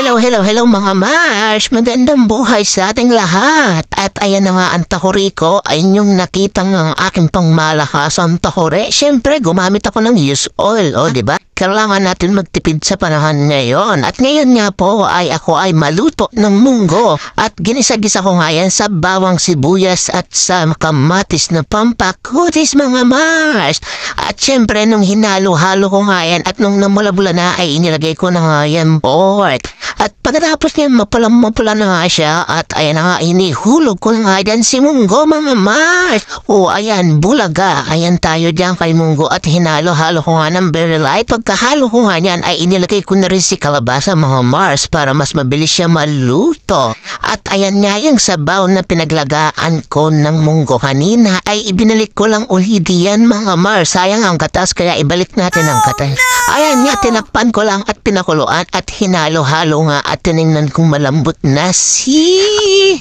Hello mga Mars! Magandang buhay sa ating lahat! At ayan na nga ang tahoriko ay inyong nakitang ang aking pangmalakasang tahore. Siyempre, gumamit ako ng used oil, diba? Kailangan natin magtipid sa panahon ngayon. At ngayon nga po ay ako ay maluto ng munggo. At ginisa-gisa ko nga yan sa bawang sibuyas at sa kamatis na pampakutis mga Mars. At siyempre, nung hinalo-halo ko nga yan at nung namula-bula na ay inilagay ko na nga yan pork. At pagkatapos niya mapula na nga siya at ayan na nga inihulog ko na nga dyan si munggo mga Mars. Ayan, bulaga. Ayan tayo dyan kay munggo at hinalo-halo ko nga ng very light. Pagkahalo ko nga niyan ay inilagay ko na rin si kalabasa mga Mars para mas mabilis siya maluto. At ayan nga yung sabaw na pinaglagaan ko ng munggo kanina ay ibinalik ko lang ulit yan mga Mars. Sayang ang katas kaya ibalik natin ang katas. Ayan nga, tinakpan ko lang at pinakuluan at hinalo-halo nga at tinignan kong malambot na sino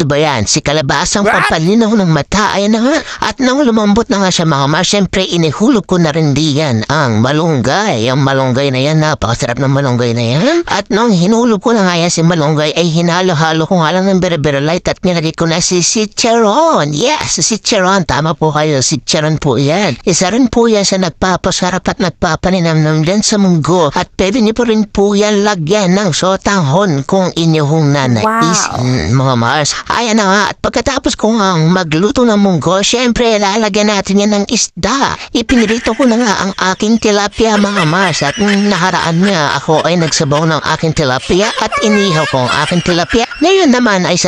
ba yan? Si kalabasang pampalinaw ng mata. Ayan na nga. At nang lumambot na nga siya mga Mars, syempre inihulog ko na rin diyan ang malunggay. Ang malunggay na yan, napakasarap ng malunggay na yan. At nung hinulog ko na nga yan si malunggay ay hinalo-halo ko nga lang ng very light at nilagay ko na si chicharon. Yes, si chicharon. Tama po kayo, si chicharon po yan. Isa rin po yan sa nagpapasarap at nagpapaninamnam din sa munggo. At pwede niyo po rin po yan lagyan ng sotanghon kung inyong nanais, mga Mars. Ayan na nga, at pagkatapos ko nga magluto ng munggo, syempre lalagyan natin yan ng isda. Ipinirito ko na nga ang aking tilapia mga Mars at nakaraan nga ako ay nagsabaw ng aking tilapia at inihaw ko ang aking tilapia. Ngayon naman ay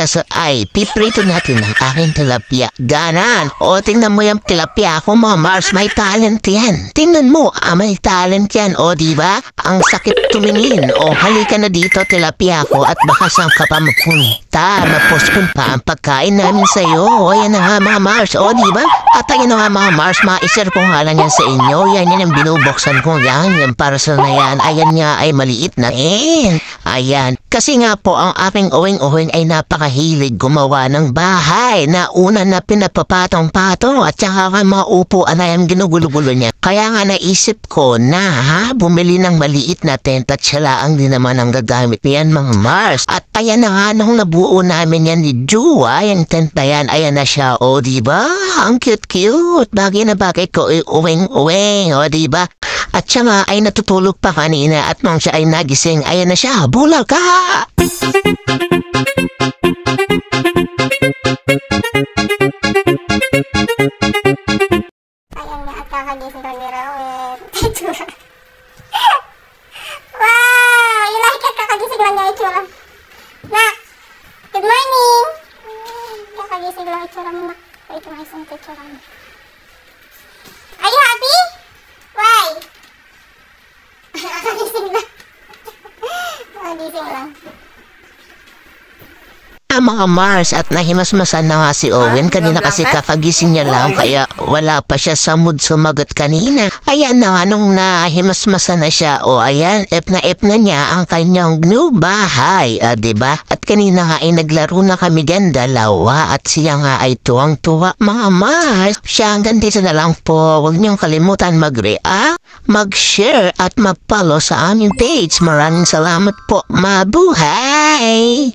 piprito natin ang aking tilapia. Ganan! Tingnan mo yung tilapia ko mga Mars, may talent yan. Tingnan mo, may talent yan, diba? Ang sakit tumingin. Halika na dito tilapia ko at baka saan ka pa mapunta. Mapospon pa ang pagkain namin sa'yo. Ayan na nga mga Mars, diba? At ayan na nga mga Mars, ma-share ko nga lang yan sa inyo. Yan yung binubuksan ko yan. Yung parcel na yan. Ayan nga ay maliit na rin. Ayan. Kasi nga po ang aking uwing-uwing ay napakahilig gumawa ng bahay na una na pinapapatong-patong at saka ka mga upuan na yung ginugulo-gulo niya. Kaya nga naisip ko na bumili ng maliit na tent at siya lang din naman ang gagamit niyan mga Mars. At ayan na nga nung nabuo namin yan ni Jua, yung tent na yan, ayan na siya, diba? Ang cute-cute. Bagay na bagay ko uwing-uwing, diba? At siya nga ay natutulog pa kanina at nung siya ay nagising, ayan na siya, bulaga! Ayan nga at kakagising ko ni Rowet. Wow! You like it? Kakagising lang niya itsura. Nak! Good morning! Kakagising lang itsura mo, nak. Ito nga isang itsura mo. Are you happy? Why? Kakagising lang. Kakagising lang. Mga Mars at nahimasmasan na nga si Owen kanina kasi kakagising niya lang kaya wala pa siya sa mood sumagot kanina. Ayan na nga nung nahimasmasan na siya ayan, ep na niya ang kanyang new bahay, diba? At kanina nga ay naglaro na kami dyan dalawa at siya nga ay tuwang-tuwa mga Mars. Siya hanggang dito na lang po. Huwag niyong kalimutan mag-react, mag-share at mag-follow sa aming page. Maraming salamat po. Mabuhay!